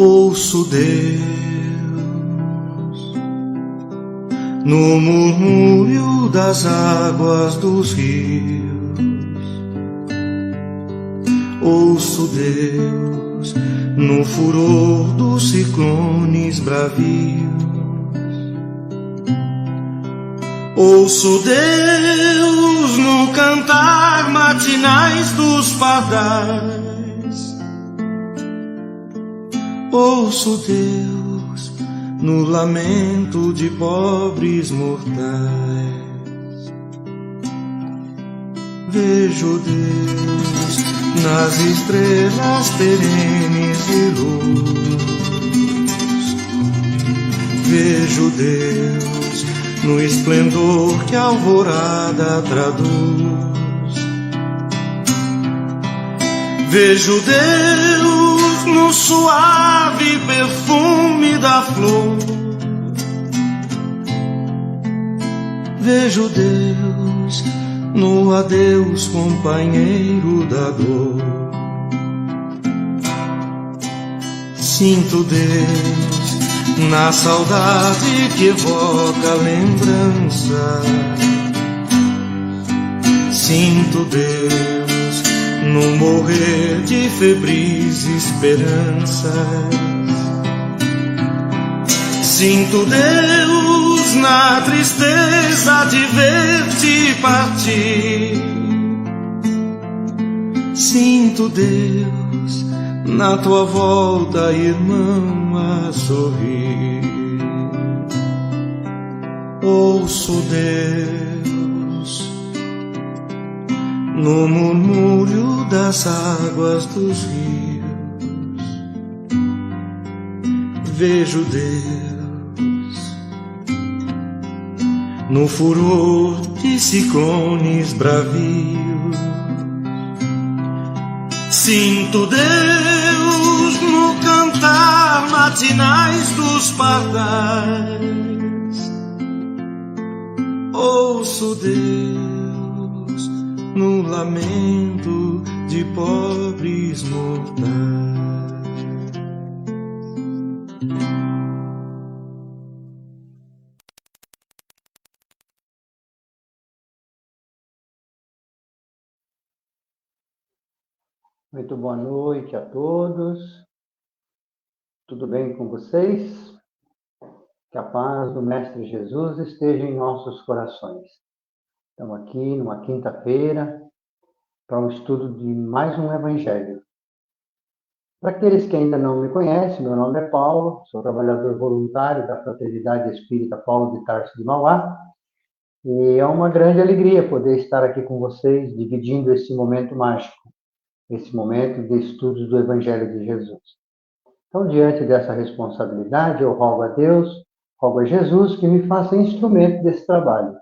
Ouço Deus no murmúrio das águas dos rios. Ouço Deus no furor dos ciclones bravios. Ouço Deus no cantar matinais dos pardais. Ouço Deus no lamento de pobres mortais. Vejo Deus nas estrelas perenes de luz. Vejo Deus no esplendor que a alvorada traduz. Vejo Deus no suave perfume da flor. Vejo Deus no adeus, companheiro da dor. Sinto Deus na saudade que evoca a lembrança. Sinto Deus no morrer de febris esperanças. Sinto Deus na tristeza de ver-te partir. Sinto Deus na tua volta, irmão, a sorrir. Ouço Deus no murmúrio das águas dos rios. Vejo Deus no furor de ciclones bravios. Sinto Deus no cantar matinais dos pardais. Ouço Deus no lamento de pobres mortais. Muito boa noite a todos. Tudo bem com vocês? Que a paz do Mestre Jesus esteja em nossos corações. Estamos aqui numa quinta-feira para um estudo de mais um Evangelho. Para aqueles que ainda não me conhecem, meu nome é Paulo, sou trabalhador voluntário da Fraternidade Espírita Paulo de Tarso de Mauá, e é uma grande alegria poder estar aqui com vocês, dividindo esse momento mágico, esse momento de estudos do Evangelho de Jesus. Então, diante dessa responsabilidade, eu rogo a Deus, rogo a Jesus que me faça instrumento desse trabalho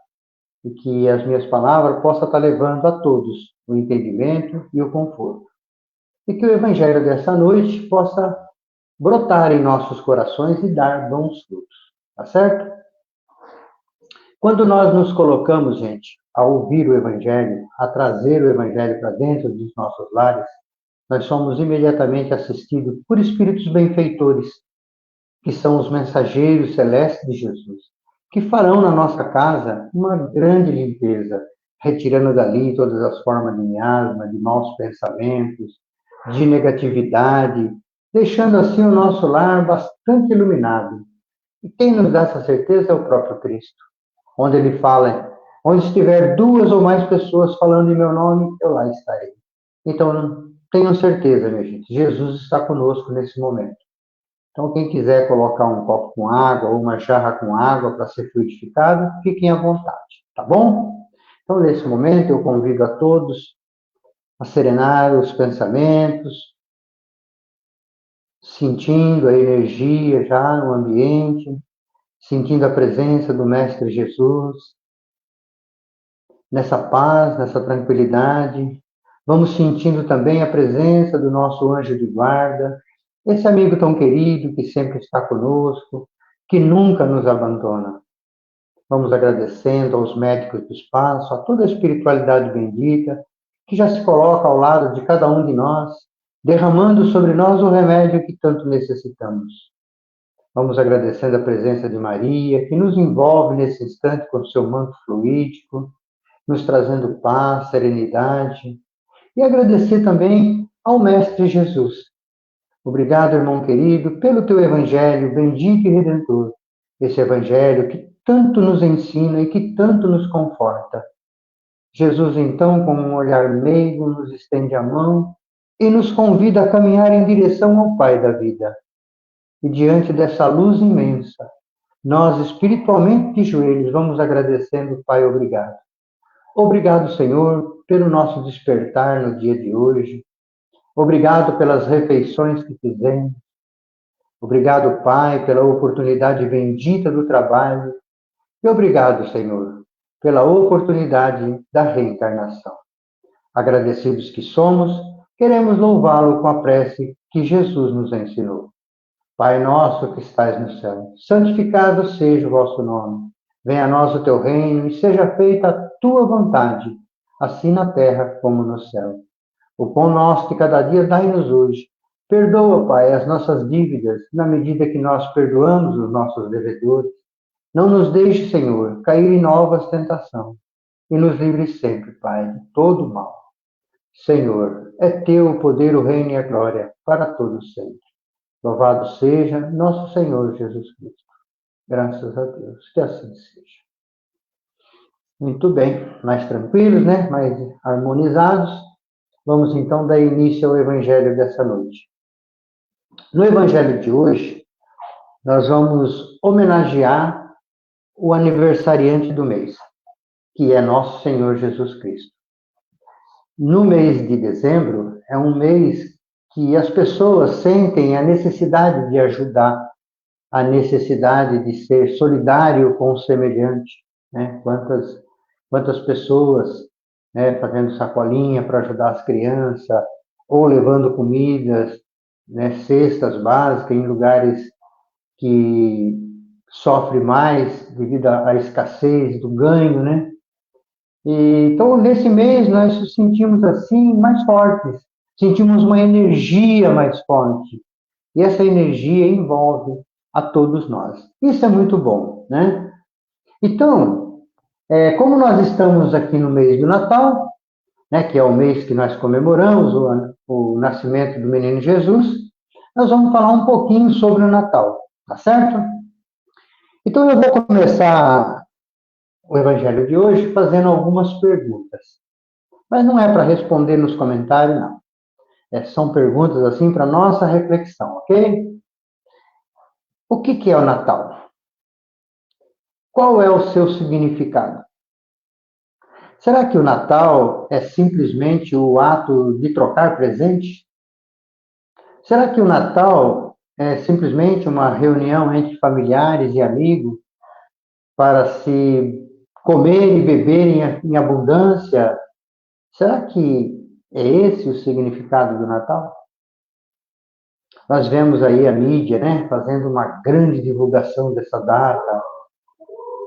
e que as minhas palavras possam estar levando a todos o entendimento e o conforto. E que o Evangelho dessa noite possa brotar em nossos corações e dar bons frutos. Tá certo? Quando nós nos colocamos, gente, a ouvir o Evangelho, a trazer o Evangelho para dentro dos nossos lares, nós somos imediatamente assistidos por espíritos benfeitores, que são os mensageiros celestes de Jesus, que farão na nossa casa uma grande limpeza, retirando dali todas as formas de miasma, de maus pensamentos, de negatividade, deixando assim o nosso lar bastante iluminado. E quem nos dá essa certeza é o próprio Cristo, onde ele fala: onde estiver duas ou mais pessoas falando em meu nome, eu lá estarei. Então, tenham certeza, minha gente, Jesus está conosco nesse momento. Então, quem quiser colocar um copo com água ou uma jarra com água para ser fluidificado, fiquem à vontade, tá bom? Então, nesse momento, eu convido a todos a serenar os pensamentos, sentindo a energia já no ambiente, sentindo a presença do Mestre Jesus, nessa paz, nessa tranquilidade. Vamos sentindo também a presença do nosso anjo de guarda, esse amigo tão querido que sempre está conosco, que nunca nos abandona. Vamos agradecendo aos médicos do espaço, a toda a espiritualidade bendita, que já se coloca ao lado de cada um de nós, derramando sobre nós o remédio que tanto necessitamos. Vamos agradecendo a presença de Maria, que nos envolve nesse instante com o seu manto fluídico, nos trazendo paz, serenidade, e agradecer também ao Mestre Jesus. Obrigado, irmão querido, pelo teu Evangelho bendito e redentor, esse Evangelho que tanto nos ensina e que tanto nos conforta. Jesus, então, com um olhar meigo, nos estende a mão e nos convida a caminhar em direção ao Pai da vida. E diante dessa luz imensa, nós, espiritualmente de joelhos, vamos agradecendo, Pai, obrigado. Obrigado, Senhor, pelo nosso despertar no dia de hoje. Obrigado pelas refeições que fizemos. Obrigado, Pai, pela oportunidade bendita do trabalho. E obrigado, Senhor, pela oportunidade da reencarnação. Agradecidos que somos, queremos louvá-lo com a prece que Jesus nos ensinou. Pai nosso que estais no céu, santificado seja o vosso nome. Venha a nós o teu reino e seja feita a tua vontade, assim na terra como no céu. O pão nosso de cada dia dai-nos hoje. Perdoa, Pai, as nossas dívidas, na medida que nós perdoamos os nossos devedores. Não nos deixe, Senhor, cair em novas tentações, e nos livre sempre, Pai, de todo mal. Senhor, é teu o poder, o reino e a glória, para todos sempre. Louvado seja nosso Senhor Jesus Cristo. Graças a Deus, que assim seja. Muito bem, mais tranquilos, né? Mais harmonizados. Vamos então dar início ao Evangelho dessa noite. No Evangelho de hoje, nós vamos homenagear o aniversariante do mês, que é nosso Senhor Jesus Cristo. No mês de dezembro, é um mês que as pessoas sentem a necessidade de ajudar, a necessidade de ser solidário com o semelhante, né? Quantas pessoas, né, fazendo sacolinha para ajudar as crianças, ou levando comidas, né, cestas básicas em lugares que sofrem mais devido à escassez do ganho, né? E, então, nesse mês, nós nos sentimos assim mais fortes, sentimos uma energia mais forte. E essa energia envolve a todos nós. Isso é muito bom, né? Então, como nós estamos aqui no mês do Natal, né, que é o mês que nós comemoramos o nascimento do menino Jesus, nós vamos falar um pouquinho sobre o Natal, tá certo? Então, eu vou começar o Evangelho de hoje fazendo algumas perguntas. Mas não é para responder nos comentários, não. São perguntas assim para nossa reflexão, ok? O que é o Natal? Qual é o seu significado? Será que o Natal é simplesmente o ato de trocar presente? Será que o Natal é simplesmente uma reunião entre familiares e amigos para se comer e beber em abundância? Será que é esse o significado do Natal? Nós vemos aí a mídia, né, fazendo uma grande divulgação dessa data,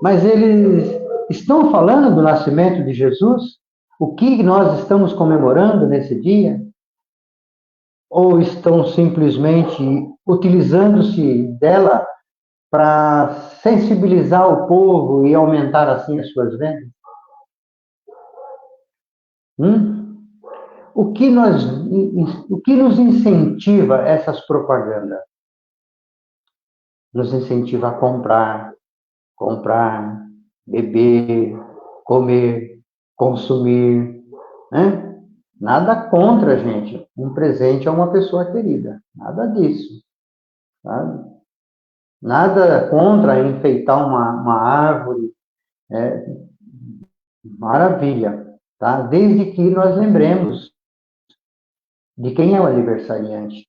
mas eles estão falando do nascimento de Jesus? O que nós estamos comemorando nesse dia? Ou estão simplesmente utilizando-se dela para sensibilizar o povo e aumentar assim as suas vendas? O que nos incentiva essas propagandas? Nos incentiva a comprar, beber, comer, consumir, né? Nada contra, gente, um presente a uma pessoa querida, nada disso, sabe? Nada contra enfeitar uma árvore, maravilha, tá? Desde que nós lembremos de quem é o aniversariante.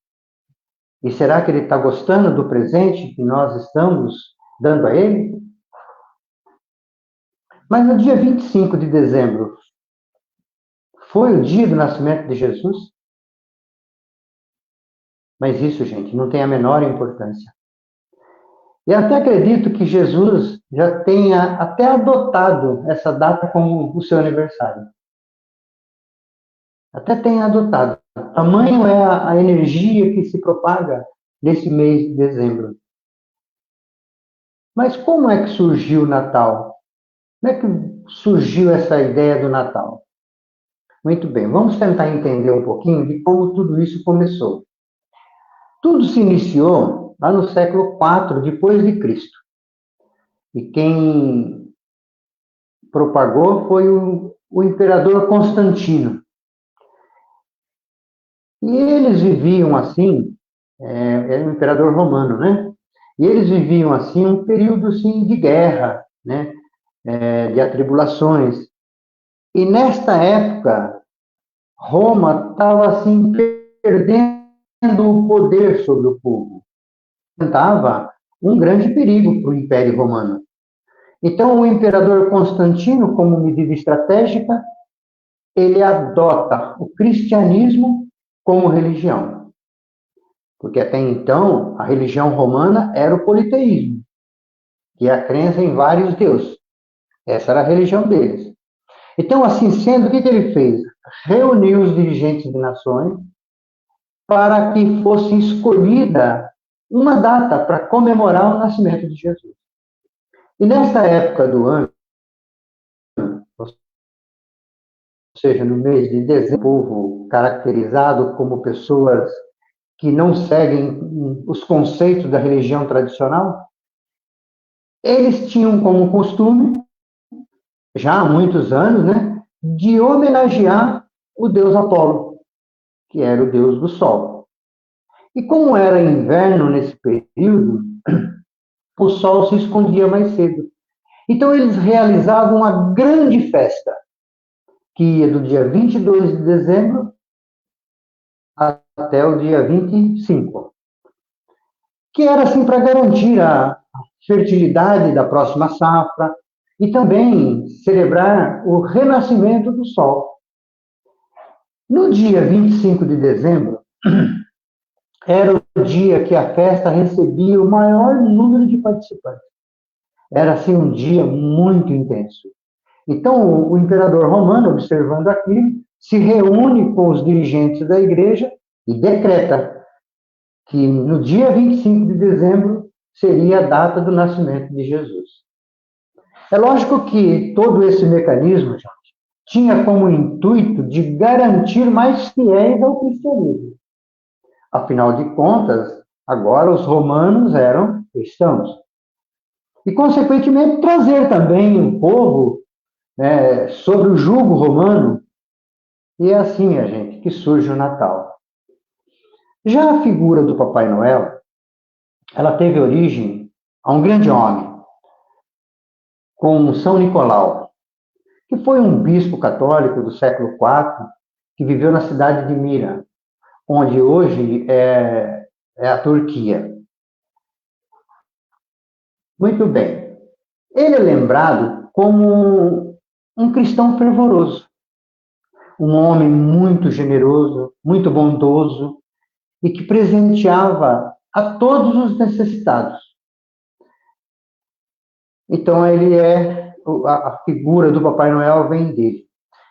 E será que ele está gostando do presente que nós estamos dando a ele? Mas no dia 25 de dezembro, foi o dia do nascimento de Jesus? Mas isso, gente, não tem a menor importância. E até acredito que Jesus já tenha até adotado essa data como o seu aniversário. até tem adotado. Tamanho é a energia que se propaga nesse mês de dezembro. Mas como é que surgiu o Natal? Como é que surgiu essa ideia do Natal? Muito bem, vamos tentar entender um pouquinho de como tudo isso começou. Tudo se iniciou lá no século IV depois de Cristo. E quem propagou foi o imperador Constantino. E eles viviam assim, era um imperador romano, né? E eles viviam assim um período assim, de guerra, né? De atribulações. E nesta época, Roma estava assim perdendo o poder sobre o povo. Representava um grande perigo para o Império Romano. Então, o imperador Constantino, como medida estratégica, ele adota o cristianismo como religião. Porque até então, a religião romana era o politeísmo, que é a crença em vários deuses. Essa era a religião deles. Então, assim sendo, o que ele fez? Reuniu os dirigentes de nações para que fosse escolhida uma data para comemorar o nascimento de Jesus. E nessa época do ano, ou seja, no mês de dezembro, o povo caracterizado como pessoas que não seguem os conceitos da religião tradicional, eles tinham como costume, já há muitos anos, né, de homenagear o deus Apolo, que era o deus do sol. E como era inverno nesse período, o sol se escondia mais cedo. Então eles realizavam uma grande festa, que ia do dia 22 de dezembro até o dia 25, que era assim para garantir a fertilidade da próxima safra e também celebrar o renascimento do sol. No dia 25 de dezembro, era o dia que a festa recebia o maior número de participantes. Era assim um dia muito intenso. Então, o imperador romano, observando aquilo, se reúne com os dirigentes da igreja e decreta que no dia 25 de dezembro seria a data do nascimento de Jesus. É lógico que todo esse mecanismo, gente, tinha como intuito de garantir mais fiéis ao cristianismo. Afinal de contas, agora os romanos eram cristãos. E, consequentemente, trazer também o povo sobre o jugo romano. E é assim, a gente, que surge o Natal. Já a figura do Papai Noel, ela teve origem a um grande homem, com São Nicolau, que foi um bispo católico do século IV, que viveu na cidade de Mira, onde hoje é a Turquia. Muito bem. Ele é lembrado como um cristão fervoroso, um homem muito generoso, muito bondoso e que presenteava a todos os necessitados. Então, a figura do Papai Noel vem dele.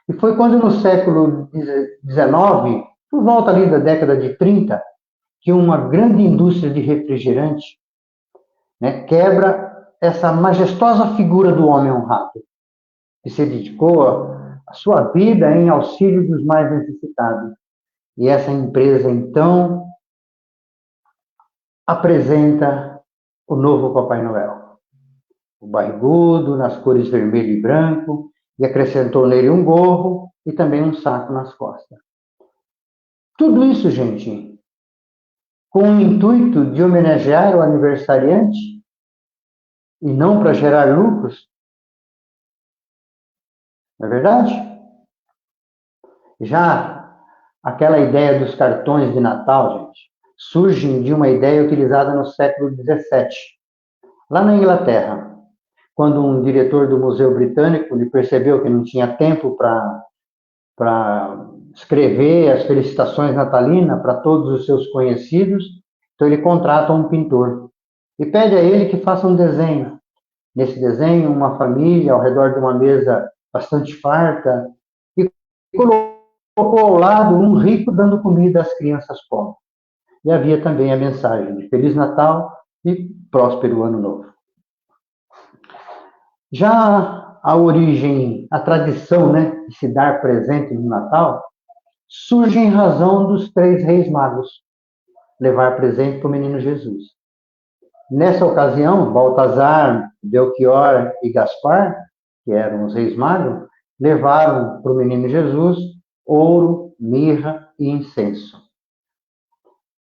E foi quando no século XIX, por volta ali da década de 30, que uma grande indústria de refrigerante, né, quebra essa majestosa figura do homem honrado, que se dedicou a sua vida em auxílio dos mais necessitados. E essa empresa, então, apresenta o novo Papai Noel. O barrigudo, nas cores vermelho e branco, e acrescentou nele um gorro e também um saco nas costas. Tudo isso, gente, com o intuito de homenagear o aniversariante e não para gerar lucros. Não é verdade? Já aquela ideia dos cartões de Natal, gente, surge de uma ideia utilizada no século XVII, lá na Inglaterra, quando um diretor do Museu Britânico lhe percebeu que não tinha tempo para escrever as felicitações natalinas para todos os seus conhecidos, então ele contrata um pintor e pede a ele que faça um desenho. Nesse desenho, uma família ao redor de uma mesa bastante farta e colocou colocou ao lado um rico dando comida às crianças pobres. E havia também a mensagem de Feliz Natal e próspero Ano Novo. Já a origem, a tradição, né, de se dar presente no Natal, surge em razão dos 3 reis magos levar presente para o menino Jesus. Nessa ocasião, Baltazar, Belchior e Gaspar, que eram os reis magos, levaram para o menino Jesus ouro, mirra e incenso.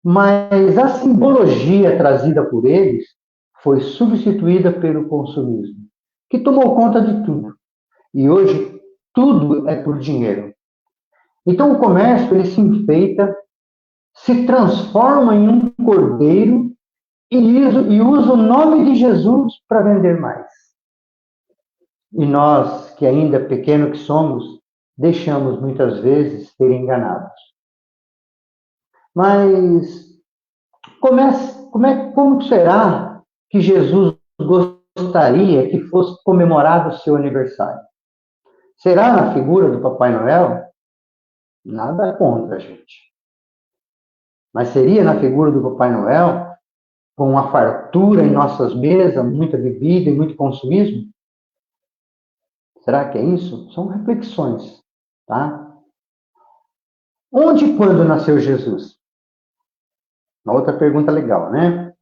Mas a simbologia trazida por eles foi substituída pelo consumismo, que tomou conta de tudo. E hoje tudo é por dinheiro. Então o comércio ele se enfeita, se transforma em um cordeiro e usa o nome de Jesus para vender mais. E nós, que ainda pequeno que somos, deixamos muitas vezes ser enganados. Mas como será que Jesus gostaria que fosse comemorado o seu aniversário? Será na figura do Papai Noel? Nada contra, gente. Mas seria na figura do Papai Noel, com uma fartura em nossas mesas, muita bebida e muito consumismo? Será que é isso? São reflexões, tá? Onde e quando nasceu Jesus? Uma outra pergunta legal, né?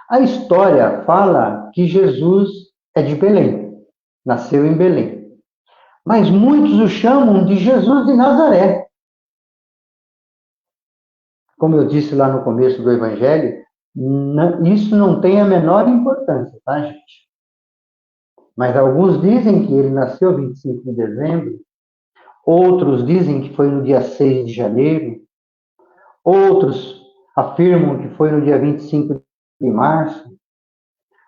A história fala que Jesus é de Belém, nasceu em Belém. Mas muitos o chamam de Jesus de Nazaré. Como eu disse lá no começo do Evangelho, isso não tem a menor importância, tá, gente? Mas alguns dizem que ele nasceu 25 de dezembro, outros dizem que foi no dia 6 de janeiro, outros afirmam que foi no dia 25 de março,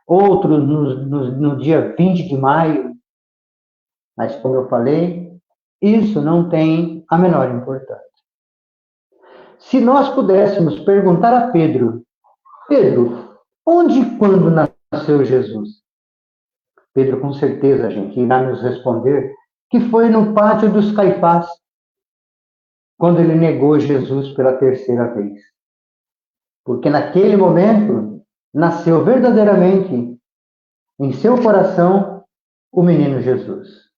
outros no dia 20 de maio. Mas, como eu falei, isso não tem a menor importância. Se nós pudéssemos perguntar a Pedro, Pedro, onde e quando nasceu Jesus? Pedro, com certeza, gente, irá nos responder que foi no pátio dos Caifás, quando ele negou Jesus pela 3ª vez. Porque naquele momento nasceu verdadeiramente em seu coração o menino Jesus.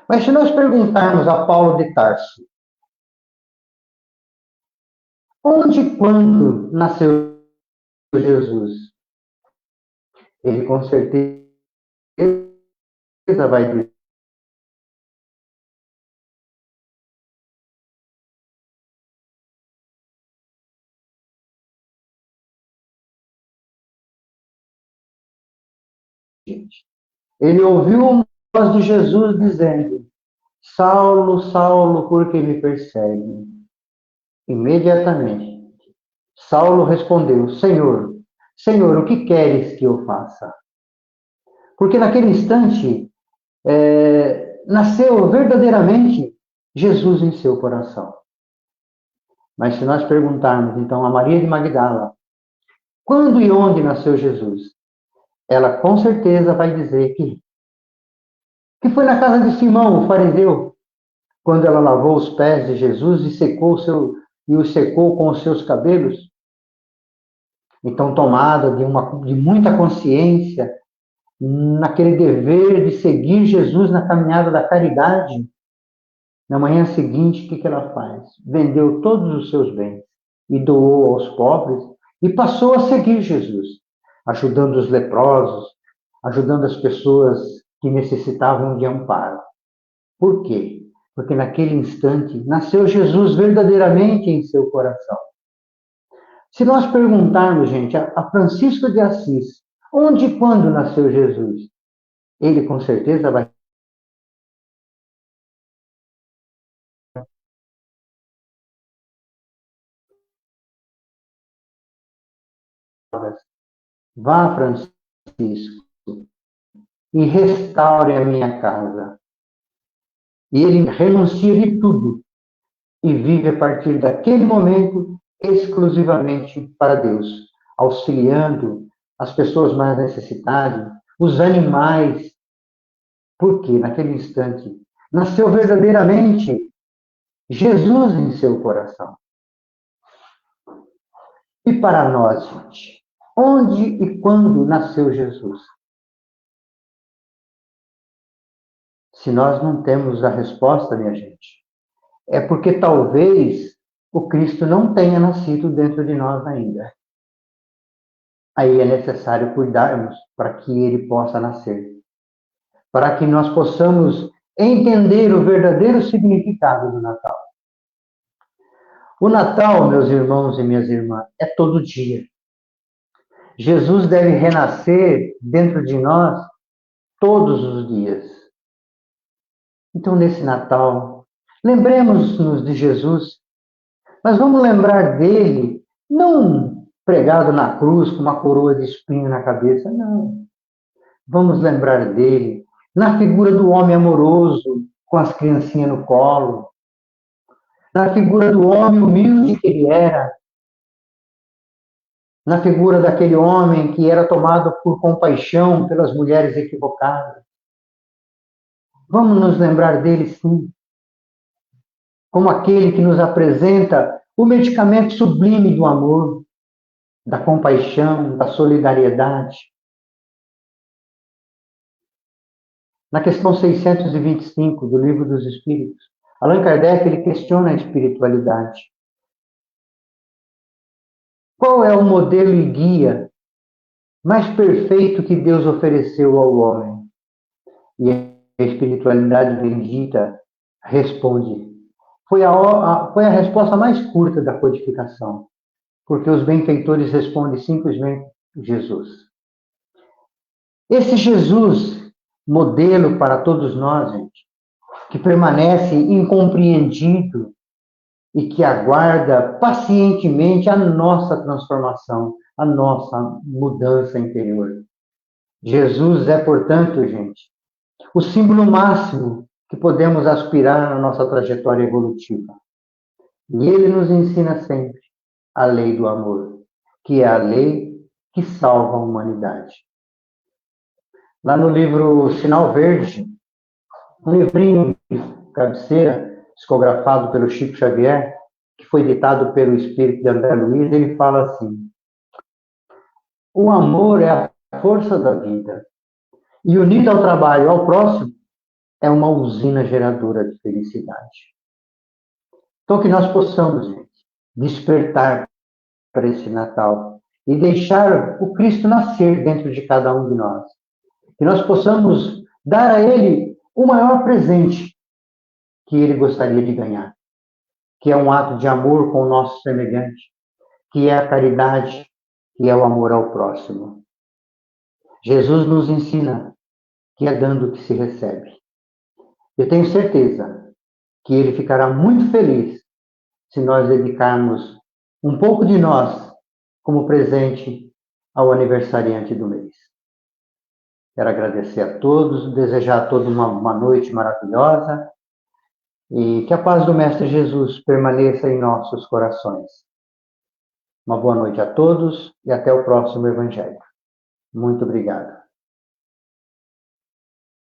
Mas se nós perguntarmos a Paulo de Tarso, onde e quando nasceu Jesus? Ele com certeza vai dizer gente. Ele ouviu uma voz de Jesus dizendo: Saulo, Saulo, por que me persegue? Imediatamente, Saulo respondeu: Senhor, Senhor, o que queres que eu faça? Porque naquele instante nasceu verdadeiramente Jesus em seu coração. Mas se nós perguntarmos então a Maria de Magdala, quando e onde nasceu Jesus? Ela com certeza vai dizer que foi na casa de Simão, o fariseu, quando ela lavou os pés de Jesus e o secou com os seus cabelos. Então, tomada de muita consciência, naquele dever de seguir Jesus na caminhada da caridade, na manhã seguinte, o que ela faz? Vendeu todos os seus bens e doou aos pobres e passou a seguir Jesus, ajudando os leprosos, ajudando as pessoas que necessitavam de amparo. Por quê? Porque naquele instante nasceu Jesus verdadeiramente em seu coração. Se nós perguntarmos, gente, a Francisco de Assis, onde e quando nasceu Jesus? Ele com certeza vai vá, Francisco, e restaure a minha casa. E ele renuncia de tudo e vive a partir daquele momento exclusivamente para Deus, auxiliando as pessoas mais necessitadas, os animais, porque naquele instante nasceu verdadeiramente Jesus em seu coração. E para nós, gente, onde e quando nasceu Jesus? Se nós não temos a resposta, minha gente, é porque talvez o Cristo não tenha nascido dentro de nós ainda. Aí é necessário cuidarmos para que ele possa nascer, para que nós possamos entender o verdadeiro significado do Natal. O Natal, meus irmãos e minhas irmãs, é todo dia. Jesus deve renascer dentro de nós todos os dias. Então, nesse Natal, lembremos-nos de Jesus, mas vamos lembrar dele, não pregado na cruz com uma coroa de espinho na cabeça, não. Vamos lembrar dele na figura do homem amoroso, com as criancinhas no colo, na figura do homem humilde que ele era, na figura daquele homem que era tomado por compaixão pelas mulheres equivocadas. Vamos nos lembrar dele, sim, como aquele que nos apresenta o medicamento sublime do amor, da compaixão, da solidariedade. Na questão 625 do Livro dos Espíritos, Allan Kardec ele questiona a espiritualidade. Qual é o modelo e guia mais perfeito que Deus ofereceu ao homem? E a espiritualidade bendita responde. Foi a resposta mais curta da codificação, porque os benfeitores respondem simplesmente Jesus. Esse Jesus, modelo para todos nós, gente, que permanece incompreendido e que aguarda pacientemente a nossa transformação, a nossa mudança interior. Jesus é, portanto, gente, o símbolo máximo que podemos aspirar na nossa trajetória evolutiva. E ele nos ensina sempre a lei do amor, que é a lei que salva a humanidade. Lá no livro Sinal Verde, um livrinho de cabeceira, psicografado pelo Chico Xavier, que foi ditado pelo espírito de André Luiz, ele fala assim: o amor é a força da vida, e unido ao trabalho, ao próximo, é uma usina geradora de felicidade. Então, que nós possamos, gente, despertar para esse Natal e deixar o Cristo nascer dentro de cada um de nós. Que nós possamos dar a Ele o maior presente que Ele gostaria de ganhar, que é um ato de amor com o nosso semelhante, que é a caridade, que é o amor ao próximo. Jesus nos ensina que é dando que se recebe. Eu tenho certeza que Ele ficará muito feliz se nós dedicarmos um pouco de nós como presente ao aniversariante do mês. Quero agradecer a todos, desejar a todos uma noite maravilhosa e que a paz do Mestre Jesus permaneça em nossos corações. Uma boa noite a todos e até o próximo Evangelho. Muito obrigado.